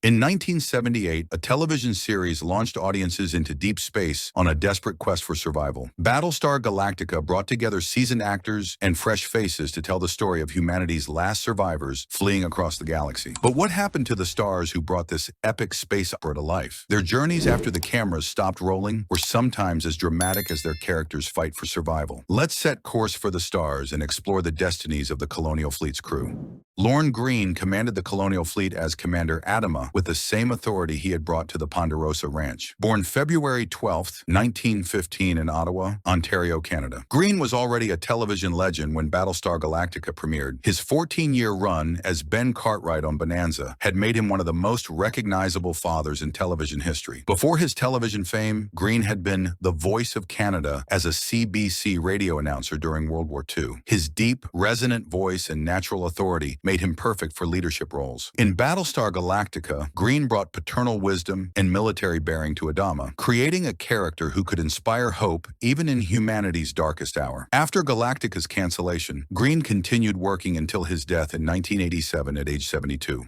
In 1978, a television series launched audiences into deep space on a desperate quest for survival. Battlestar Galactica brought together seasoned actors and fresh faces to tell the story of humanity's last survivors fleeing across the galaxy. But what happened to the stars who brought this epic space opera to life? Their journeys after the cameras stopped rolling were sometimes as dramatic as their characters' fight for survival. Let's set course for the stars and explore the destinies of the Colonial Fleet's crew. Lorne Greene commanded the Colonial Fleet as Commander Adama with the same authority he had brought to the Ponderosa Ranch. Born February 12, 1915 in Ottawa, Ontario, Canada, Greene was already a television legend when Battlestar Galactica premiered. His 14-year run as Ben Cartwright on Bonanza had made him one of the most recognizable fathers in television history. Before his television fame, Greene had been the voice of Canada as a CBC radio announcer during World War II. His deep, resonant voice and natural authority made him perfect for leadership roles. In Battlestar Galactica, Greene brought paternal wisdom and military bearing to Adama, creating a character who could inspire hope even in humanity's darkest hour. After Galactica's cancellation, Greene continued working until his death in 1987 at age 72.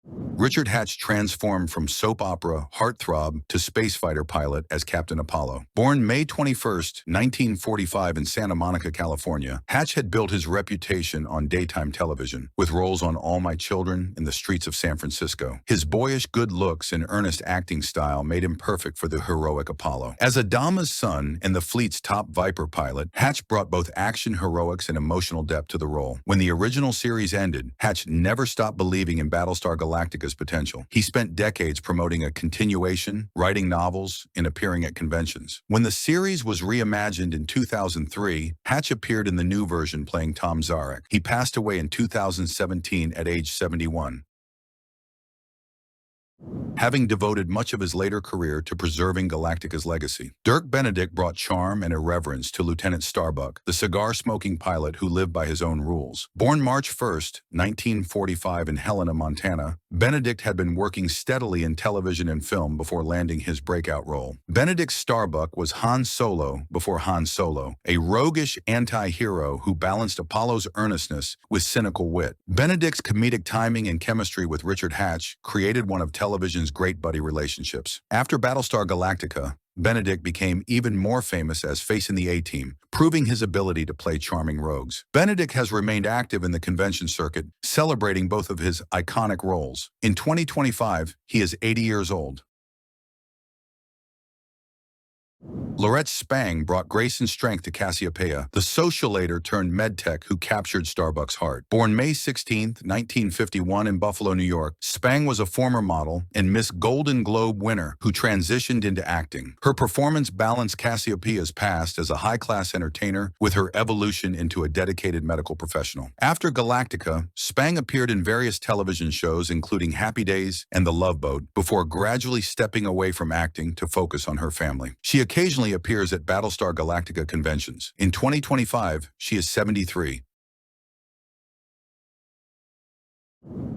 Richard Hatch transformed from soap opera heartthrob to spacefighter pilot as Captain Apollo. Born May 21, 1945 in Santa Monica, California, Hatch had built his reputation on daytime television, with roles on All My Children and The Streets of San Francisco. His boyish good looks and earnest acting style made him perfect for the heroic Apollo. As Adama's son and the fleet's top Viper pilot, Hatch brought both action heroics and emotional depth to the role. When the original series ended, Hatch never stopped believing in Battlestar Galactica's potential. He spent decades promoting a continuation, writing novels, and appearing at conventions. When the series was reimagined in 2003, Hatch appeared in the new version playing Tom Zarek. He passed away in 2017 at age 71. Having devoted much of his later career to preserving Galactica's legacy. Dirk Benedict brought charm and irreverence to Lieutenant Starbuck, the cigar-smoking pilot who lived by his own rules. Born March 1, 1945 in Helena, Montana, Benedict had been working steadily in television and film before landing his breakout role. Benedict's Starbuck was Han Solo before Han Solo, a roguish anti-hero who balanced Apollo's earnestness with cynical wit. Benedict's comedic timing and chemistry with Richard Hatch created one of television's great buddy relationships. After Battlestar Galactica, Benedict became even more famous as Face in the A-Team, proving his ability to play charming rogues. Benedict has remained active in the convention circuit, celebrating both of his iconic roles. In 2025, he is 80 years old. Laurette Spang brought grace and strength to Cassiopeia, the socialator turned medtech who captured Starbuck's heart. Born May 16, 1951 in Buffalo, New York, Spang was a former model and Miss Golden Globe winner who transitioned into acting. Her performance balanced Cassiopeia's past as a high-class entertainer with her evolution into a dedicated medical professional. After Galactica, Spang appeared in various television shows including Happy Days and The Love Boat, before gradually stepping away from acting to focus on her family. She occasionally appears at Battlestar Galactica conventions. In 2025, she is 73.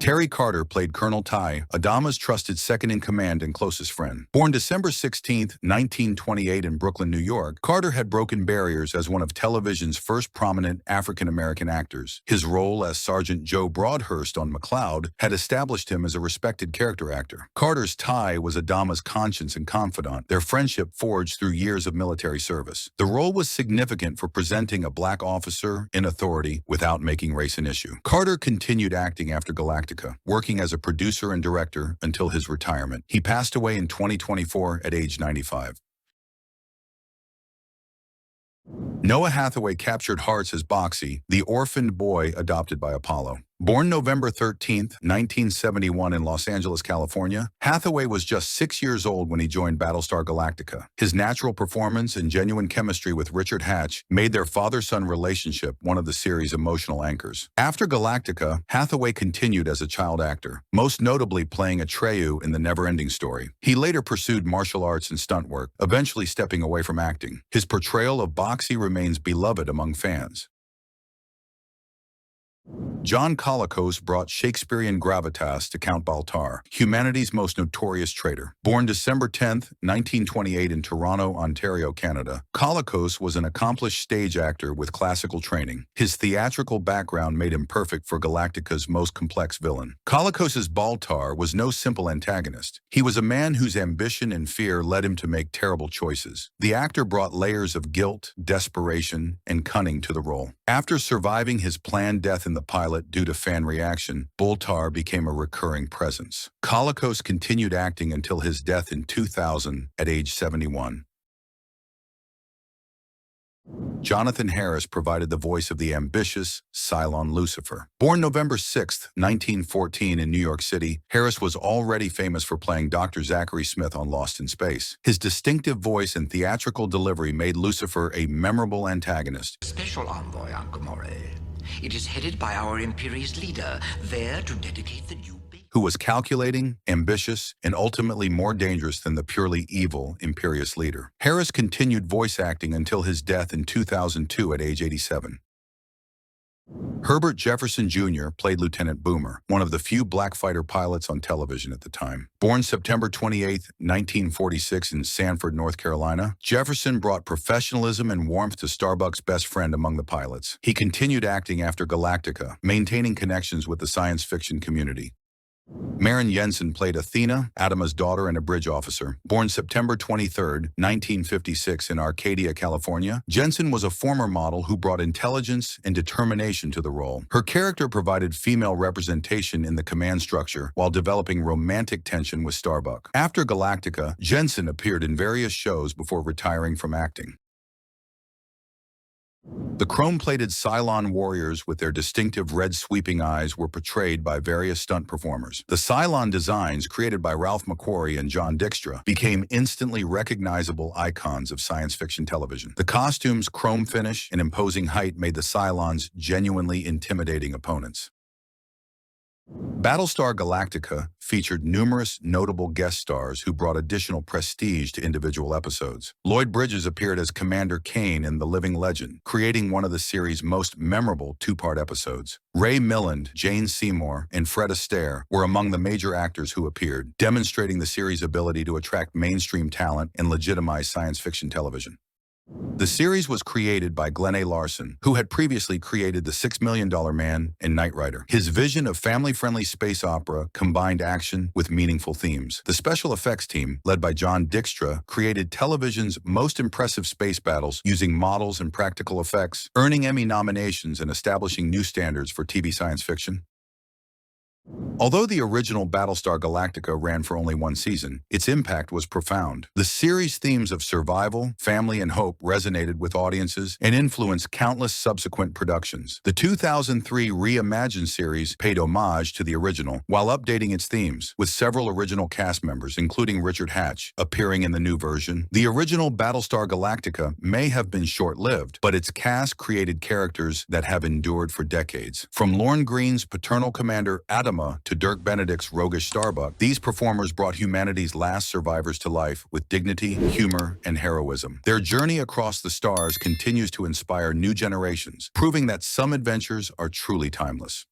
Terry Carter played Colonel Ty, Adama's trusted second-in-command and closest friend. Born December 16, 1928 in Brooklyn, New York, Carter had broken barriers as one of television's first prominent African-American actors. His role as Sergeant Joe Broadhurst on McCloud had established him as a respected character actor. Carter's Ty was Adama's conscience and confidant, their friendship forged through years of military service. The role was significant for presenting a black officer in authority without making race an issue. Carter continued acting after Galactica, working as a producer and director until his retirement. He passed away in 2024 at age 95. Noah Hathaway captured hearts as Boxey, the orphaned boy adopted by Apollo. Born November 13, 1971 in Los Angeles, California, Hathaway was just 6 years old when he joined Battlestar Galactica. His natural performance and genuine chemistry with Richard Hatch made their father-son relationship one of the series' emotional anchors. After Galactica, Hathaway continued as a child actor, most notably playing Atreyu in The Never-Ending Story. He later pursued martial arts and stunt work, eventually stepping away from acting. His portrayal of Boxey remains beloved among fans. John Colicos brought Shakespearean gravitas to Count Baltar, humanity's most notorious traitor. Born December 10, 1928 in Toronto, Ontario, Canada, Colicos was an accomplished stage actor with classical training. His theatrical background made him perfect for Galactica's most complex villain. Colicos's Baltar was no simple antagonist. He was a man whose ambition and fear led him to make terrible choices. The actor brought layers of guilt, desperation, and cunning to the role. After surviving his planned death in the pilot due to fan reaction, Baltar became a recurring presence. Colicos continued acting until his death in 2000 at age 71. Jonathan Harris provided the voice of the ambitious Cylon Lucifer. Born November 6, 1914 in New York City, Harris was already famous for playing Dr. Zachary Smith on Lost in Space. His distinctive voice and theatrical delivery made Lucifer a memorable antagonist. Special envoy, Ankh-Morpork. It is headed by our Imperious leader, there to dedicate the new base. Who was calculating, ambitious, and ultimately more dangerous than the purely evil Imperious leader. Harris continued voice acting until his death in 2002 at age 87. Herbert Jefferson Jr. played Lieutenant Boomer, one of the few black fighter pilots on television at the time. Born September 28, 1946 in Sanford, North Carolina, Jefferson brought professionalism and warmth to Starbuck's best friend among the pilots. He continued acting after Galactica, maintaining connections with the science fiction community. Maren Jensen played Athena, Adama's daughter and a bridge officer. Born September 23, 1956 in Arcadia, California, Jensen was a former model who brought intelligence and determination to the role. Her character provided female representation in the command structure while developing romantic tension with Starbuck. After Galactica, Jensen appeared in various shows before retiring from acting. The chrome-plated Cylon warriors with their distinctive red sweeping eyes were portrayed by various stunt performers. The Cylon designs, created by Ralph McQuarrie and John Dykstra, became instantly recognizable icons of science fiction television. The costumes' chrome finish and imposing height made the Cylons genuinely intimidating opponents. Battlestar Galactica featured numerous notable guest stars who brought additional prestige to individual episodes. Lloyd Bridges appeared as Commander Kane in The Living Legend, creating one of the series' most memorable two-part episodes. Ray Milland, Jane Seymour, and Fred Astaire were among the major actors who appeared, demonstrating the series' ability to attract mainstream talent and legitimize science fiction television. The series was created by Glenn A. Larson, who had previously created The $6 Million Man and Knight Rider. His vision of family-friendly space opera combined action with meaningful themes. The special effects team, led by John Dykstra, created television's most impressive space battles using models and practical effects, earning Emmy nominations and establishing new standards for TV science fiction. Although the original Battlestar Galactica ran for only one season, its impact was profound. The series' themes of survival, family, and hope resonated with audiences and influenced countless subsequent productions. The 2003 reimagined series paid homage to the original while updating its themes, with several original cast members, including Richard Hatch, appearing in the new version. The original Battlestar Galactica may have been short-lived, but its cast created characters that have endured for decades. From Lorne Greene's paternal commander Adama to Dirk Benedict's roguish Starbuck, these performers brought humanity's last survivors to life with dignity, humor, and heroism. Their journey across the stars continues to inspire new generations, proving that some adventures are truly timeless.